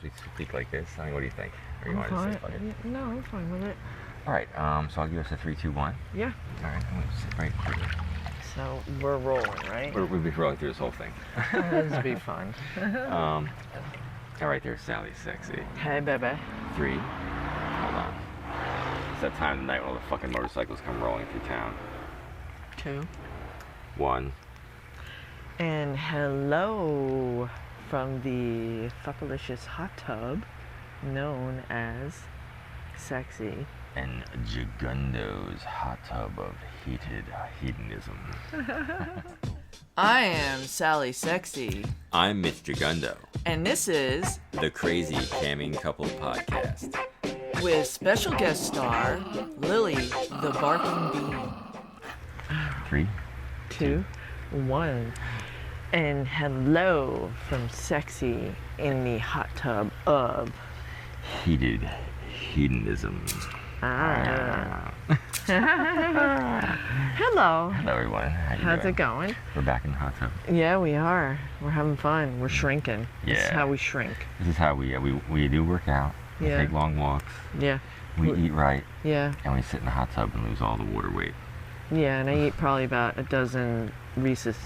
usually speak like this. I mean, what do you think? Or you I'm want to say fine. fuck it? No, I'm fine with it. All right. So I'll give us a 3, 2, 1. Yeah. All right. I'm gonna sit right here. So we're rolling, right? We've been rolling through this whole thing. This will be fun. All right, there's Sally Sexy. Hey, baby. 3. Hold on. It's that time of the night when all the fucking motorcycles come rolling through town. 2. 1. And hello from the fuckalicious hot tub known as Sexy. And Gigundo's hot tub of heated hedonism. I am Sally Sexy. I'm Mitch Gigundo. And this is The Crazy Camming Couple Podcast. with special guest star Lily the Barking Bean. 3, 2, 1. And hello from Sexy in the hot tub of Heated hedonism. Hello. Hello, everyone. How's it going? We're back in the hot tub. Yeah, we are. We're having fun. We're shrinking. This is Yeah. how we shrink. This is how we do work out. We Yeah. take long walks. Yeah. We eat right, Yeah. and we sit in the hot tub and lose all the water weight. Yeah, and I eat probably about a dozen Reese's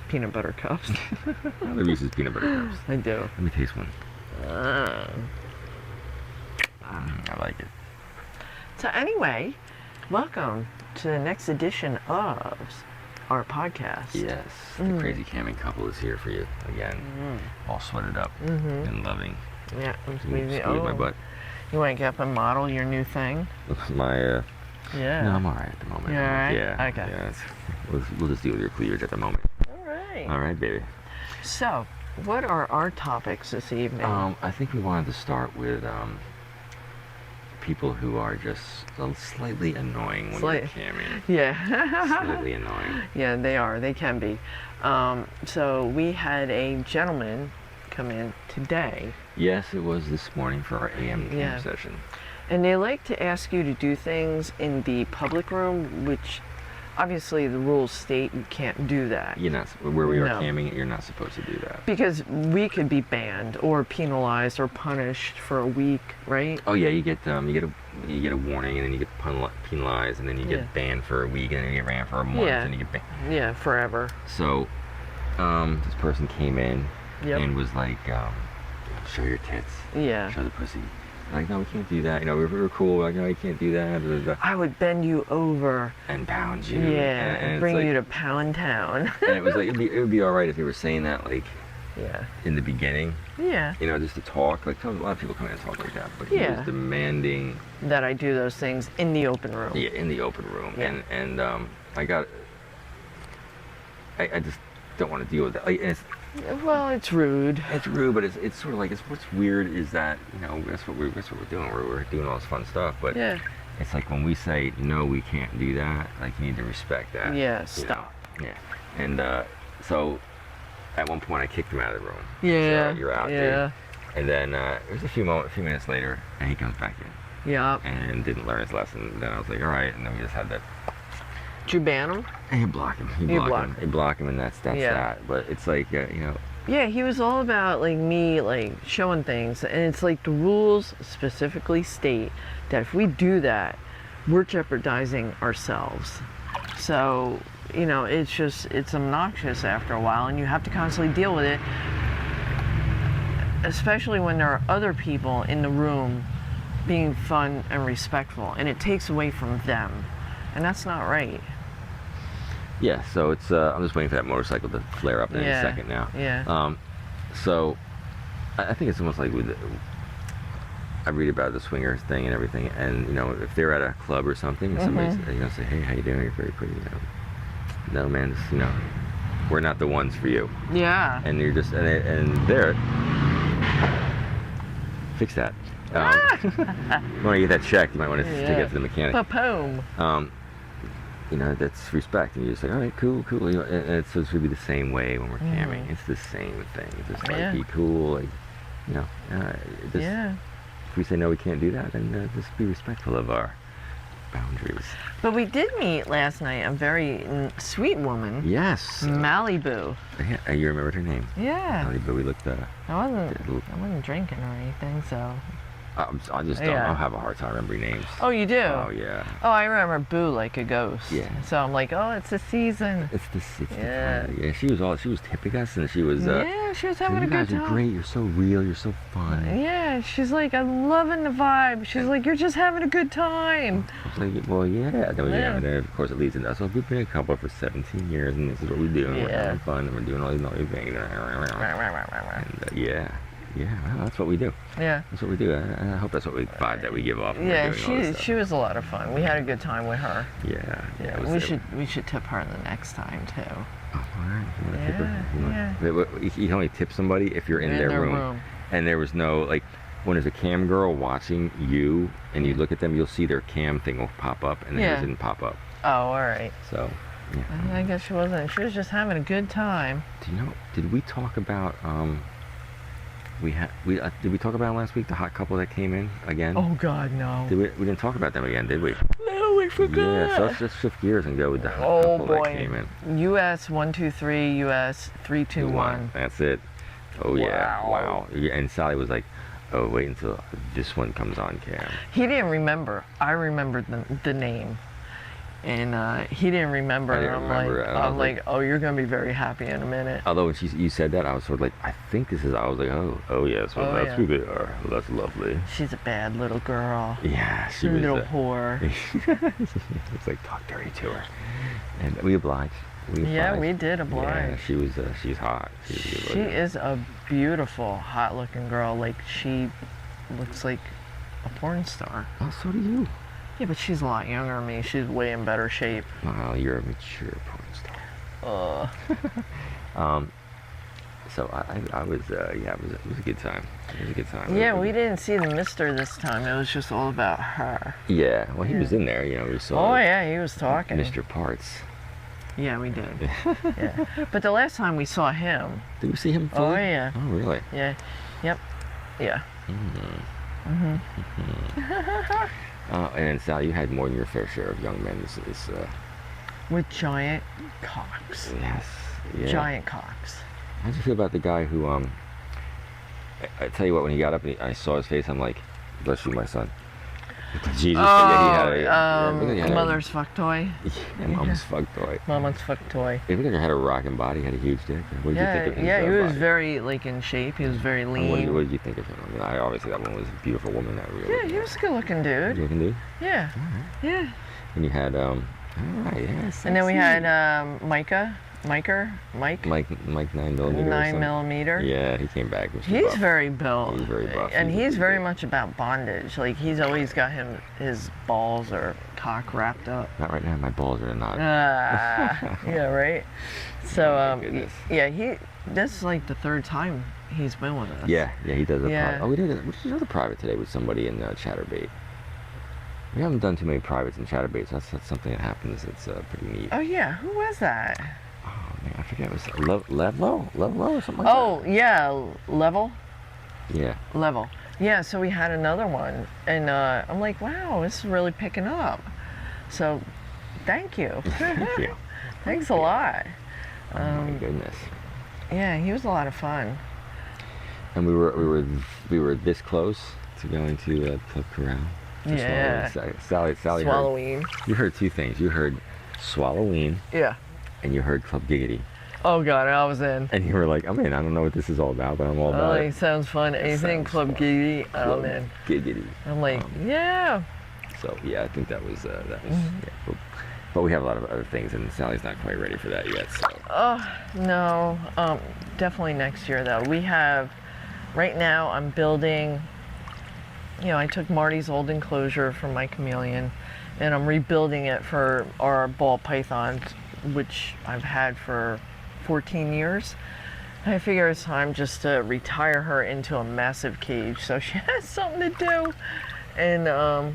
peanut butter cups. The Reese's peanut butter cups. I do. Let me taste one. Uh, I like it. So anyway, welcome to the next edition of our podcast. Yes, the Crazy Camming Couple is here for you again, all sweated up and loving. Yeah, I'm Squeeze squeezing. my butt. You want to get up and model your new thing? My Yeah. No, I'm all right at the moment. You all right? Yeah. Okay. Yeah, we'll just deal with your cleavage at the moment. All right. All right, baby. So, what are our topics this evening? I think we wanted to start with people who are just slightly annoying when you're camming. Yeah. Slightly annoying. Yeah, they are. They can be. So we had a gentleman come in today, Yes, it was this morning for our AM cam Yeah. session. and they like to ask you to do things in the public room, which obviously the rules state you can't do that. You're not where we are No. camming. You're not supposed to do that. Because we could be banned or penalized or punished for a week, right? Oh yeah, you get a warning, and then you get penalized, and then you get Yeah. banned for a week, and then you get banned for a month, Yeah. and you get banned. Yeah, forever. So, this person came in Yep. and was like, "Show your tits, Yeah. show the pussy." Like, no, we can't do that. You know, we're cool. Like, no, you can't do that. Blah, blah, blah. I would bend you over. And pound you. Yeah, and it's bring like, you to Pound Town. And it was like it would be all right if you were saying that like Yeah. in the beginning. Yeah. You know, just to talk. Like, a lot of people come in and talk like that, but he Yeah. was demanding. That I do those things in the open room. Yeah, in the open room. Yeah. And I just don't want to deal with that. Like, and Well, it's rude. it's rude, but it's sort of like what's weird is that, you know, that's what we're doing. We're doing all this fun stuff, but Yeah. it's like when we say no, we can't do that. Like, you need to respect that. Yeah, you stop. know? Yeah. And so at one point I kicked him out of the room. Yeah. So you're out, Yeah. dude. And then it was a few minutes later, and he comes back in Yeah. and didn't learn his lesson. Then I was like, all right, and then we just had that. Did you ban him? And you block him. You block him, and that's Yeah. that. But it's like, you know. Yeah, he was all about like me like showing things, and it's like the rules specifically state that if we do that, we're jeopardizing ourselves. So, you know, it's obnoxious after a while, and you have to constantly deal with it, especially when there are other people in the room being fun and respectful, and it takes away from them, and that's not right. Yeah, so it's I'm just waiting for that motorcycle to flare up in any second now. Yeah. So I think it's almost like I read about the swingers thing and everything, and you know, if they're at a club or something, and somebody's say, "Hey, how you doing? You're very pretty." You know, no, man, just, you know, we're not the ones for you. Yeah. And you're just and there. Fix that. You want to get that checked, you might want to take it to the mechanic. Pa-poom. You know, that's respect, and you're just like, all right, cool. You know, and it's supposed to be the same way when we're camming. It's the same thing. It's just like, be cool, like, you know. If we say no, we can't do that, then just be respectful of our boundaries. But we did meet last night a very sweet woman. Yes. Malibu. Yeah, you remembered her name. Yeah. Malibu. We looked. I wasn't drinking or anything, so. I just don't. Yeah. I'll have a hard time remembering names. Oh, you do? Oh yeah. Oh, I remember Boo like a ghost. Yeah. So I'm like, oh, it's the season. It's the Yeah. yeah. She was tipping us, and she was. Yeah, she was having a you good guys time. are great. You're so real. You're so fun. Yeah, she's like, I'm loving the vibe. She's like, you're just having a good time. I was like, well, yeah. Then, Yeah. And then of course it leads into us. Well, we've been a couple for 17 years, and this is what we do. And we're Yeah. having fun, and we're doing all these things. And yeah, well, that's what we do. Yeah. That's what we do. I hope that's what vibe that we give off. When Yeah, we're doing all this she was a lot of fun. We had a good time with her. stuff. Yeah. It was, We should tip her the next time too. Oh, all right. You wanna tip her? Yeah. You can only tip somebody if you're in their room. And there was no, like, when there's a cam girl watching you and you look at them, you'll see their cam thing will pop up, and then Yeah. it didn't pop up. Oh, all right. So, yeah. I guess she wasn't. She was just having a good time. Do you know? Did we talk about did we talk about last week the hot couple that came in again? Oh God, no. We didn't talk about them again, did we? No, we forgot. Yeah. So let's just shift gears and go with the hot Oh couple that boy. came in. US 123, US 321. That's it. Oh yeah. Wow. Wow. Yeah, and Sally was like, "Oh, wait until this one comes on cam." He didn't remember. I remembered the name, and he didn't remember. I didn't and remember it. I I'm was like, oh, you're gonna be very happy in a minute. Although when you said that, I was sort of like, I think this is. I was like, oh yes, well, Oh, that's yeah. who they are. Well, that's lovely. She's a bad little girl. Yeah, she was. Little whore. It's like talk dirty to her, and we obliged. Yeah, we did Yeah, oblige. she was. She's hot. She's good She looking. is a beautiful, hot-looking girl. Like, she looks like a porn star. Oh, so do you. Yeah, but she's a lot younger than me. She's way in better shape. Wow, you're a mature porn star. So I was. Yeah, it was a good time. It was a good time. Yeah, we didn't see the mister this time. It was just all about her. Yeah, well, he Yeah. was in there. We saw. Oh, yeah, he was talking. Mr. Parts. Yeah, we did. Yeah. But the last time we saw him. Did we see him? Oh, fully? yeah. Oh, really? Yeah. Yep. Yeah. And then Sal, you had more than your fair share of young men. With giant cocks. Yes. Yeah. Giant cocks. How did you feel about the guy who I tell you what, when he got up and I saw his face, I'm like, bless you, my son. Jesus. Mother's fuck toy. Yeah, mom's fuck toy. Mama's fuck toy. If he had a rocking body, had a huge dick. What did you think of his Yeah, he was body? very like in shape. He was very And lean. what did you think of him? I mean, obviously that one was a beautiful woman. That really. Yeah, he was a good looking dude. Good looking dude. Yeah. Yeah. And you had all right, yes. And then we had Mike 9mm. 9mm. Yeah, he came back. He's buff. very built. He's very buff. And He's he's a very big- much about bondage. Like he's always got his balls or cock wrapped up. Not right now. My balls are not. Yeah, right. So Oh, my goodness. yeah, this is like the third time he's been with us. Yeah, he does a Yeah. private. Oh, we did another private today with somebody in Chatterbait. We haven't done too many privates in Chatterbait, so that's something that happens. It's pretty neat. Oh yeah, who was that? Oh man, I forget. It was Levlo or something like Oh yeah, Level. that. Level. Yeah, so we had another one, and I'm like, wow, this is really picking up. So, thank you. Thank you. Thanks a lot. Oh my goodness. Yeah, he was a lot of fun. And we were this close to going to Club Corral. Yeah. Sally heard. Swallowing. You heard two things. You heard Swalloween Yeah. and you heard Club Giggity. Oh god, I was in. And you were like, I'm in. I don't know what this is all about, but I'm all Oh, about it it. sounds fun. Anything sounds Club fun. Giddy, Club I'm in. Giggity. I'm like, yeah. So yeah, I think that was yeah. But we have a lot of other things, and Sally's not quite ready for that yet. So Oh, no. Definitely next year though. We have, right now I'm building, I took Marty's old enclosure from my chameleon and I'm rebuilding it for our ball pythons, which I've had for 14 years. I figure it's time just to retire her into a massive cage so she has something to do. And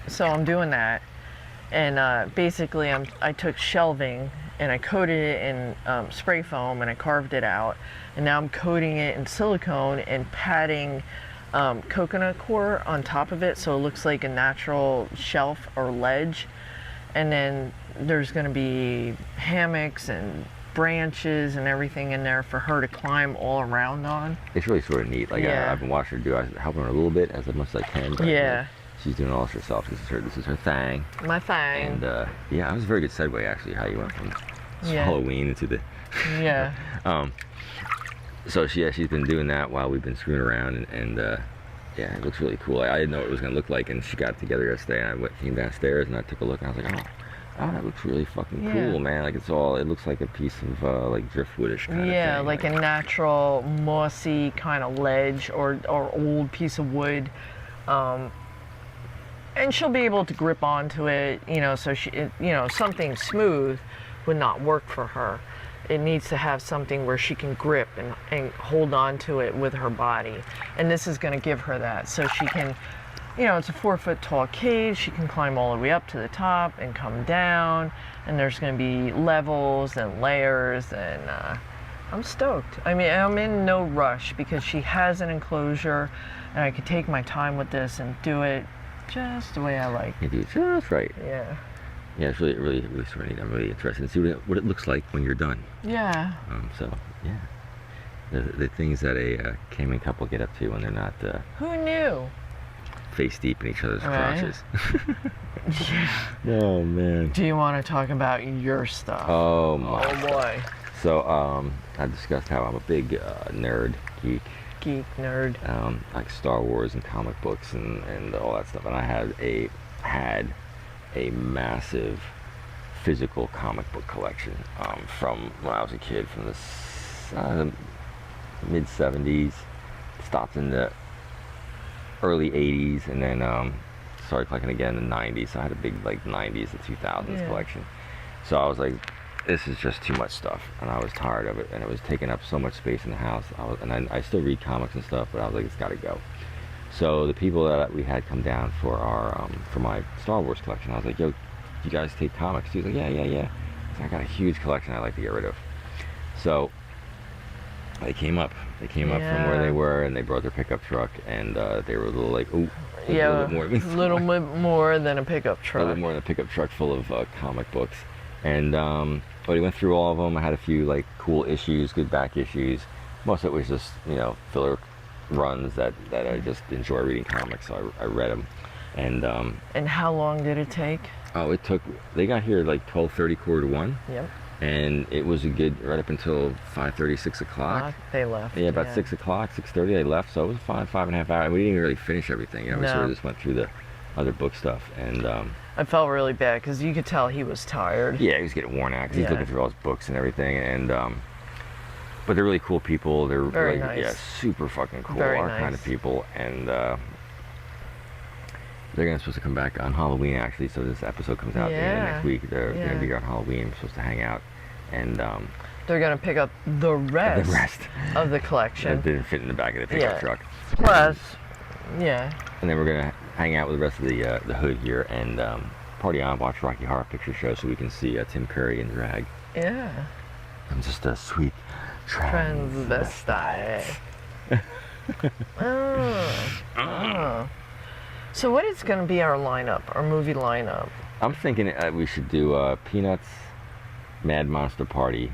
so I'm doing that. And basically I took shelving and I coated it in spray foam and I carved it out. And now I'm coating it in silicone and padding coconut core on top of it, so it looks like a natural shelf or ledge. And then there's going to be hammocks and branches and everything in there for her to climb all around on. It's really sort of neat. Like Yeah. I've been watching her do. I'm helping her a little bit as much as I can. But, Yeah. She's doing all this herself. This is her thing. My thing. And yeah, it was a very good segue actually. How you went from Yeah. Halloween into the. Yeah. So she's been doing that while we've been screwing around, and yeah, it looks really cool. I didn't know what it was gonna look like, and she got together yesterday, and I came downstairs and I took a look, and I was like, oh, that looks really fucking cool, man. Like it looks like a piece of like driftwoodish kind of thing. Yeah, like a natural mossy kind of ledge or old piece of wood. And she'll be able to grip onto it, so something smooth would not work for her. It needs to have something where she can grip and hold on to it with her body. And this is going to give her that. So she can, it's a 4-foot tall cage. She can climb all the way up to the top and come down. And there's going to be levels and layers. And I'm stoked. I mean, I'm in no rush because she has an enclosure. And I can take my time with this and do it just the way I like. You do just right. Yeah. Yeah, it's really sort of neat. I'm really interested to see what it looks like when you're done. Yeah. So yeah, the things that a camming couple get up to when they're not Who knew? face deep in each other's Right. crotches. Yeah. Oh man. Do you want to talk about your stuff? Oh my. Oh boy. So I discussed how I'm a big nerd, geek, Nerd. like Star Wars and comic books and all that stuff. And I had a massive physical comic book collection from when I was a kid, from the mid 70s, stopped in the early 80s, and then started collecting again in the 90s. So I had a big like 90s to 2000s collection. So I was like, this is just too much stuff, and I was tired of it, and it was taking up so much space in the house. I still read comics and stuff, but I was like, it's got to go. So the people that we had come down for for my Star Wars collection, I was like, yo, you guys take comics? He was like, yeah. So I got a huge collection I'd like to get rid of. So they came up from where they were, and they brought their pickup truck, and they were a little like, ooh, a little bit more than a pickup truck. A little more than a pickup truck full of comic books. And but he went through all of them. I had a few like cool issues, good back issues. Most of it was just filler runs that I just enjoy reading comics, so I read them. And how long did it take? Oh, they got here like 12:30, 1:45. Yep. And it was a good right up until 5:30, 6 o'clock. They left. Yeah, about 6 o'clock, 6:30 they left, so it was 5.5 hours. We didn't even really finish everything, we sort of just went through the other book stuff. And I felt really bad because you could tell he was tired. yeah, he was getting worn out because he's looking through all his books and everything. And but they're really cool people. They're very like, nice. Yeah, super fucking cool. Very Our nice. kind of people. And they're supposed to come back on Halloween actually. So this episode comes out the end of next week. They're gonna be here on Halloween. We're supposed to hang out, and they're gonna pick up the rest of the collection. That didn't fit in the back of the pickup truck. Plus, and then we're gonna hang out with the rest of the hood here and party on, watch Rocky Horror Picture Show so we can see Tim Curry in drag. Yeah. I'm just a sweet transvestite. Oh. So what is going to be our lineup, our movie lineup? I'm thinking we should do Peanuts, Mad Monster Party,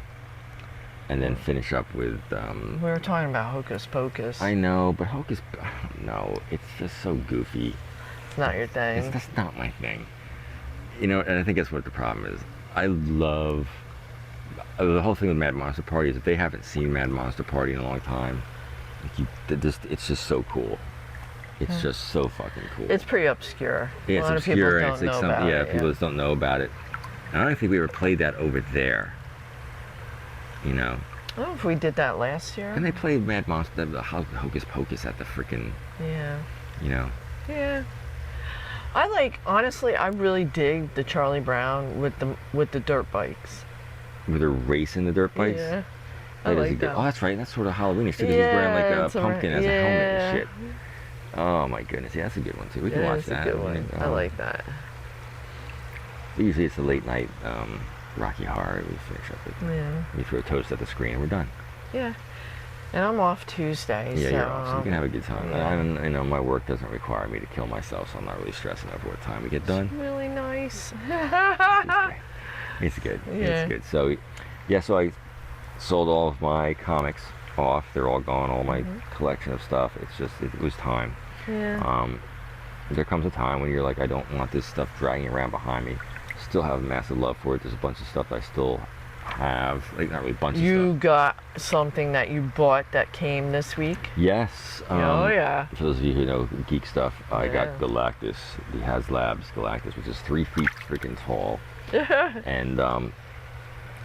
and then finish up with... we were talking about Hocus Pocus. I know, but Hocus... No, it's just so goofy. It's not your thing. That's not my thing. And I think that's what the problem is. I love... the whole thing with Mad Monster Party is if they haven't seen Mad Monster Party in a long time, it's just so cool. It's just so fucking cool. It's pretty obscure. Yeah, it's obscure. A lot of people don't know about it. People just don't know about it. And I don't think we ever played that over there. I don't know if we did that last year. And they played Mad Monster, the Hocus Pocus at the freaking... Yeah. Yeah. Honestly, I really dig the Charlie Brown with the dirt bikes. With her racing the dirt bikes? Yeah. I like that. Oh, that's right. That's sort of Halloweenish too, because he's wearing like a pumpkin as a helmet and shit. Oh my goodness, yeah, that's a good one too. We can watch that. That's a good one. I like that. Usually it's a late night Rocky Horror we finish up with. Yeah. We throw a toast at the screen and we're done. Yeah. And I'm off Tuesday, Yeah, so... you're off, so you can have a good time. Yeah. And you know, my work doesn't require me to kill myself, so I'm not really stressing over what time we get done. Really nice. It's good. Yeah. It's good. So, yeah, so I sold all of my comics off. They're all gone, all my collection of stuff. It's just, it was time. Yeah. There comes a time when you're like, I don't want this stuff dragging around behind me. Still have a massive love for it. There's a bunch of stuff I still have, like not really a bunch of You stuff. got something that you bought that came this week? Yes. Oh, yeah. For those of you who know geek stuff, I got Yeah. Galactus, the HasLabs Galactus, which is 3 feet freaking tall. And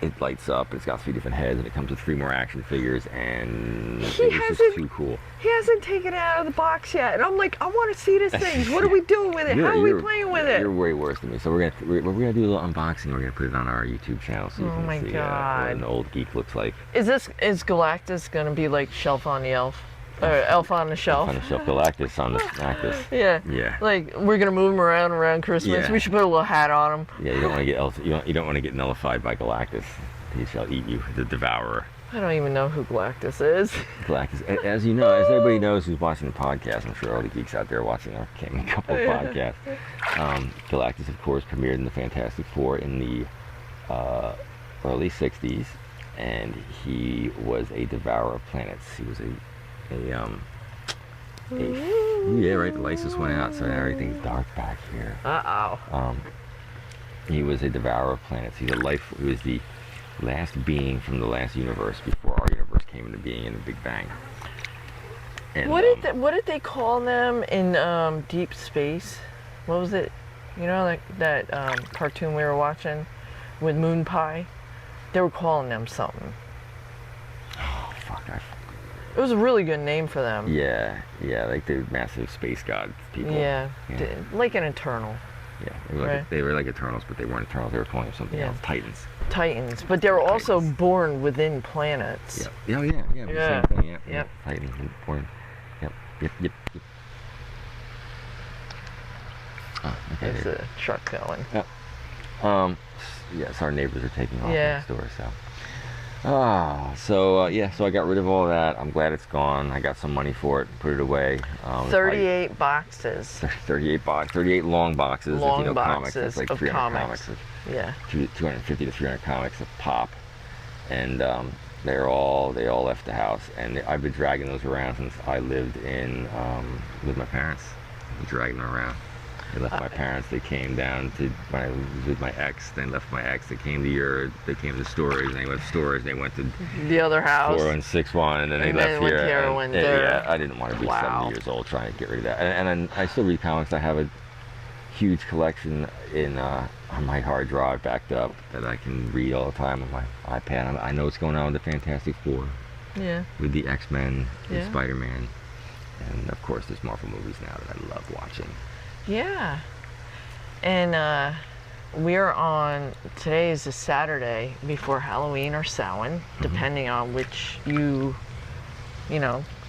it lights up. It's got 3 different heads, and it comes with 3 more action figures, and it was just too cool. He hasn't taken it out of the box yet, and I'm like, I want to see this thing. What are we doing with it? How are we playing with it? You're way worse than me. So we're gonna do a little unboxing. We're gonna put it on our YouTube channel so you Oh can my see what God. an old geek looks like. Is Galactus gonna be like Shelf on the Elf, or Elf on the Shelf? On the shelf, Galactus on the Galactus. Yeah. Yeah. Like we're gonna move him around Christmas. Yeah. We should put a little hat on him. Yeah, you don't want to get you don't want to get nullified by Galactus. He shall eat you, the devourer. I don't even know who Galactus is. Galactus, as you know, as everybody knows who's watching the podcast, I'm sure all the geeks out there watching our couple of podcasts. Galactus, of course, premiered in the Fantastic Four in the early '60s, and he was a devourer of planets. He was yeah, right. The lights just went out, so now everything's dark back here. He was a devourer of planets. He was the last being from the last universe before our universe came into being in the Big Bang. And, What did they call them in Deep Space? What was it? You know, like that cartoon we were watching with Moon Pie? They were calling them something. Oh fuck! It was a really good name for them. Yeah, like the massive space god people. Yeah. Like an Eternal. Yeah, they were like Eternals, but they weren't Eternals. They were calling them something else. Titans. Titans, but they were also born within planets. Yeah. Oh yeah. Yeah. Same thing. Yep. Titans and born. Yep. Oh, okay. There's a truck going. Yes, our neighbors are taking off Yeah. next door. So so I got rid of all that. I'm glad it's gone. I got some money for it, put it away. 38 boxes. 38 long boxes. Long if you know comics, boxes it's like of 300 comics. comics. Yeah. 250 to 300 comics a pop, and they all left the house, and I've been dragging those around since I lived in with my parents. I dragging them around. They left my parents. They came down to when I was with my ex. They left my ex. They came to storage. And they went to storage. They went to The other house. 4161, and then they And left then went here. here, and- went and, there. Yeah, I didn't want to be 70 years old trying to get rid of that. And I still read comics. I have a huge collection on my hard drive backed up that I can read all the time on my iPad. I know what's going on with the Fantastic Four, Yeah. with the X-Men, with Yeah. Spider-Man, and of course there's Marvel movies now that I love watching. Yeah. And we're on, today is a Saturday before Halloween or Samhain, depending on which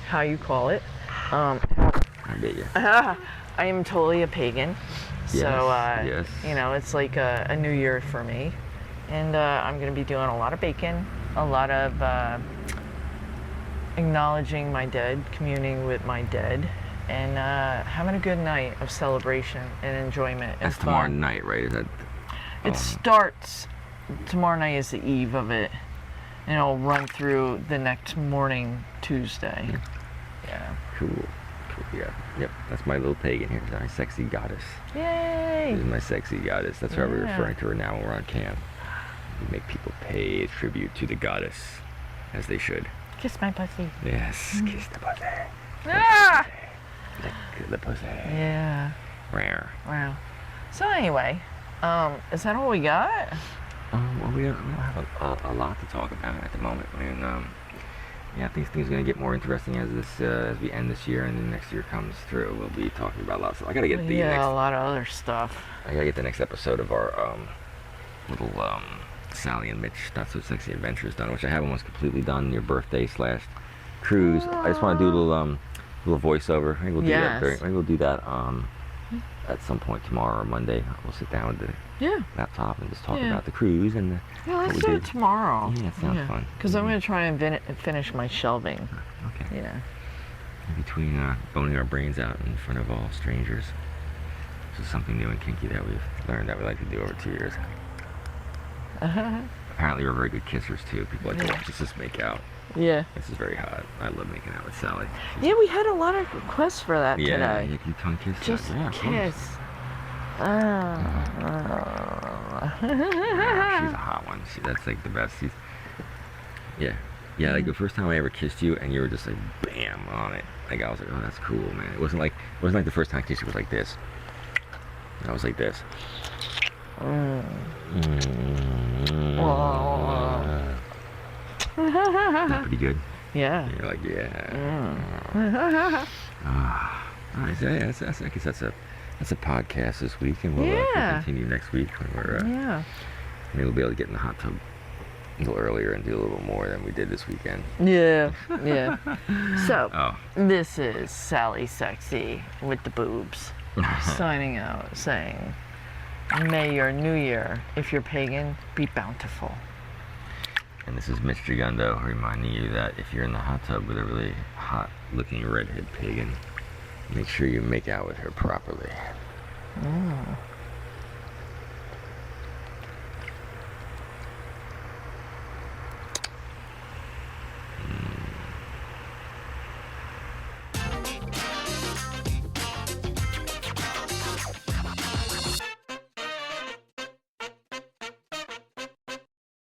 how you call it. I bet you. I am totally a pagan. So, Yes. it's like a new year for me. And I'm going to be doing a lot of baking, a lot of acknowledging my dead, communing with my dead, and having a good night of celebration and enjoyment. That's and tomorrow fun. night, right? Is that? It starts, tomorrow night is the eve of it, and it'll run through the next morning, Tuesday. Yeah. Cool. Yeah. Yep. That's my little pagan here. My sexy goddess. Yay! This is my sexy goddess. That's how we're Yeah. referring to her now when we're on camp. We make people pay tribute to the goddess, as they should. Kiss my pussy. Yes. Kiss the pussy. Ah! Lick the pussy. Yeah. Rare. Wow. So anyway, is that all we got? Well, we don't have a lot to talk about at the moment. And I think things are going to get more interesting as we end this year and the next year comes through. We'll be talking about lots of. I got to get the next. A lot of other stuff. I got to get the next episode of our little Sally and Mitch Not So Sexy Adventures done, which I have almost completely done. Your birthday / cruise. I just want to do a little voiceover. Maybe we'll do that. Yes. Maybe we'll do that at some point tomorrow or Monday, we'll sit down with the Yeah. laptop and just talk Yeah. about the cruise and Yeah, what let's we do it did. tomorrow. Yeah, it sounds fun. Because I'm going to try and finish my shelving. Okay. Yeah. In between boning our brains out in front of all strangers. This is something new and kinky that we've learned that we like to do over 2 years. Apparently we're very good kissers too. People like, oh, just make out. Yeah. This is very hot. I love making out with Sally. Yeah, we had a lot of requests for that Yeah, today. you can tongue kiss. Just yeah, of course. kiss. Yeah, she's a hot one. That's like the best. Yeah, like the first time I ever kissed you, and you were just like, bam, on it. Like I was like, oh, that's cool, man. It wasn't like the first time I kissed you was like this. I was like this. That's pretty good. Yeah. You're like, yeah. I guess that's a podcast this week, and we'll continue next week when we're maybe we'll be able to get in the hot tub a little earlier and do a little more than we did this weekend. Yeah. So Oh. this is Sally Sexy with the boobs signing out, saying, "May your new year, if you're pagan, be bountiful." And this is Mitch Gigundo reminding you that if you're in the hot tub with a really hot-looking redhead pagan, make sure you make out with her properly.